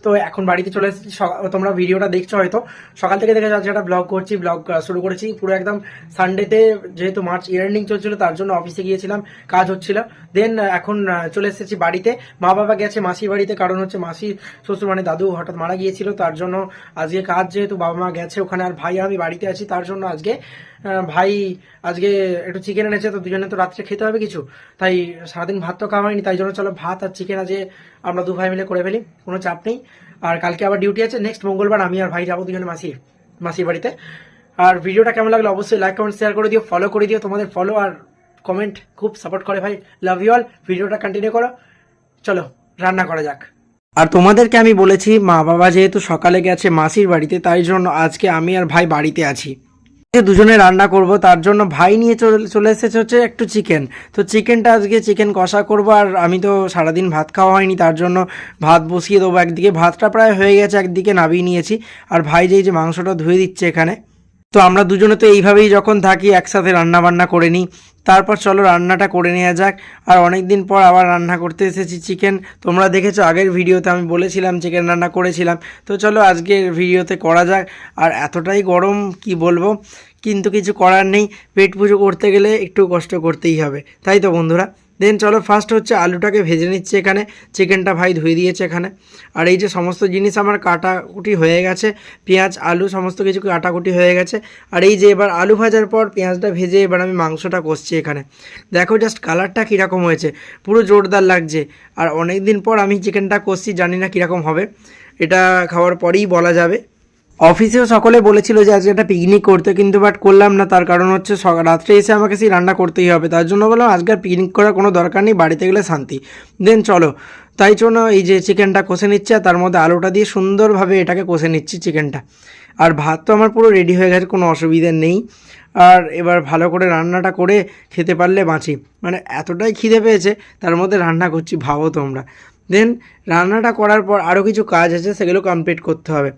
তো এখন বাড়িতে চলে এসেছি। তোমরা ভিডিওটা দেখছো হয়তো, সকাল থেকে দেখে যাচ্ছে একটা ব্লগ করছি, ব্লগ শুরু করেছি পুরো একদম সানডেতে, যেহেতু মার্চ ইয়ার্নিং চলছিল তার জন্য অফিসে গিয়েছিলাম, কাজ হচ্ছিল। দেন এখন চলে এসেছি বাড়িতে। মা বাবা গেছে মাসির বাড়িতে, কারণ হচ্ছে মাসির শ্বশুর মানে দাদু হঠাৎ মারা গিয়েছিল, তার জন্য আজকে কাজ, যেহেতু বাবা মা গেছে ওখানে আর ভাই আমি বাড়িতে আছি, তার জন্য আজকে ভাই আজকে একটু চিকেন এনেছে, তো দুজনে তো রাত্রে খেতে হবে কিছু, তাই সারাদিন ভাত তো খাওয়া হয়নি, তাই জন্য চলো ভাত আর চিকেন আজকে আমরা দু ভাই মিলে করে ফেলি, কোনো চাপ নেই। আর কালকে আবার ডিউটি আছে, নেক্সট মঙ্গলবার আমি আর ভাই যাবো দুজনে মাসির বাড়িতে। আর ভিডিওটা কেমন লাগলো অবশ্যই লাইক কমেন্ট শেয়ার করে দিও, ফলো করে দিও, তোমাদের ফলো আর কমেন্ট খুব সাপোর্ট করে ভাই, লাভ ইউ অল। ভিডিওটা কন্টিনিউ করো, চলো রান্না করা যাক। আর তোমাদেরকে আমি বলেছি মা বাবা যেহেতু সকালে গেছে মাসির বাড়িতে, তাই জন্য আজকে আমি আর ভাই বাড়িতে আছি, দুজনে রান্না করব। তার জন্য ভাই নিয়ে চলে এসেছে হচ্ছে একটু চিকেন। তো চিকেনটা আজকে চিকেন কষা করব। আর আমি তো সারাদিন ভাত খাওয়া হয়নি, তার জন্য ভাত বসিয়ে দেবো। একদিকে ভাতটা প্রায় হয়ে গেছে, একদিকে নামিয়ে নিয়েছি। আর ভাই যে মাংসটা ধুয়ে দিচ্ছে এখানে। তো আমরা দুজনে তো এইভাবেই যখন থাকি একসাথে রান্না বান্না করে নিই। তারপর চলো রান্নাটা করে নেওয়া যাক। আর অনেক দিন পর আবার রান্না করতে এসেছি চিকেন। তোমরা দেখেছো আগের ভিডিওতে আমি বলেছিলাম চিকেন রান্না করেছিলাম, তো চলো আজকের ভিডিওতে করা যাক। আর এতটাই গরম কি বলবো, কিন্তু কিছু করার নেই, পেট পুজো করতে গেলে একটু কষ্ট করতেই হবে, তাই তো বন্ধুরা। দেন চলো ফার্স্ট হচ্ছে আলুটাকে ভেজে নিচ্ছে এখানে, চিকেনটা ভাই ধুয়ে দিয়েছে এখানে। আর এই যে সমস্ত জিনিস আমার কাটাকুটি হয়ে গেছে, পেঁয়াজ আলু সমস্ত কিছু কাটাকুটি হয়ে গেছে। আর এই যে এবার আলু ভাজার পর পেঁয়াজটা ভেজে এবার আমি মাংসটা কষছি এখানে। দেখো জাস্ট কালারটা কীরকম হয়েছে, পুরো জোরদার লাগছে। আর অনেক দিন পর আমি চিকেনটা কষছি, জানি না কীরকম হবে, এটা খাওয়ার পরেই বলা যাবে। অফিসেও সকলে বলেছিল যে আজকে একটা পিকনিক করতে, কিন্তু বাট করলাম না, তার কারণ হচ্ছে রাত্রে এসে আমাকে সেই রান্না করতেই হবে, তার জন্য বললাম আজকে আর পিকনিক করার কোনো দরকার নেই, বাড়িতে গেলে শান্তি। দেন চলো, তাই জন্য এই যে চিকেনটা কষে নিচ্ছে, আর তার মধ্যে আলুটা দিয়ে সুন্দরভাবে এটাকে কষে নিচ্ছি চিকেনটা। আর ভাত তো আমার পুরো রেডি হয়ে গেছে, কোনো অসুবিধা নেই। আর এবার ভালো করে রান্নাটা করে খেতে পারলে বাঁচি, মানে এতটাই খিদে পেয়েছে, তার মধ্যে রান্না করছি, ভাবো তোমরা। দেন রান্নাটা করার পর আরও কিছু কাজ আছে, সেগুলো কমপ্লিট করতে হবে।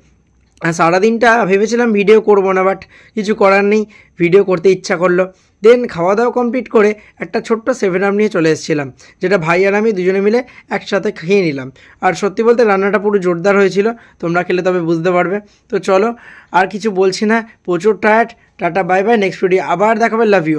সারাদিনটা ভেবেছিলাম ভিডিও করব না, বাট কিছু করার নেই, ভিডিও করতে ইচ্ছা করলো। দেন খাওয়া দাওয়া কমপ্লিট করে একটা ছোট্ট 7 আপ নিয়ে চলে এসেছিলাম, যেটা ভাই আর আমি দুজনে মিলে একসাথে খেয়ে নিলাম। আর সত্যি বলতে রান্নাটা পুরো জোরদার হয়েছিল, তোমরা খেলে তবে বুঝতে পারবে। তো চলো আর কিছু বলছি না, প্রচুর tired, tata bye bye, next video আবার দেখাবে, লাভ ইউ।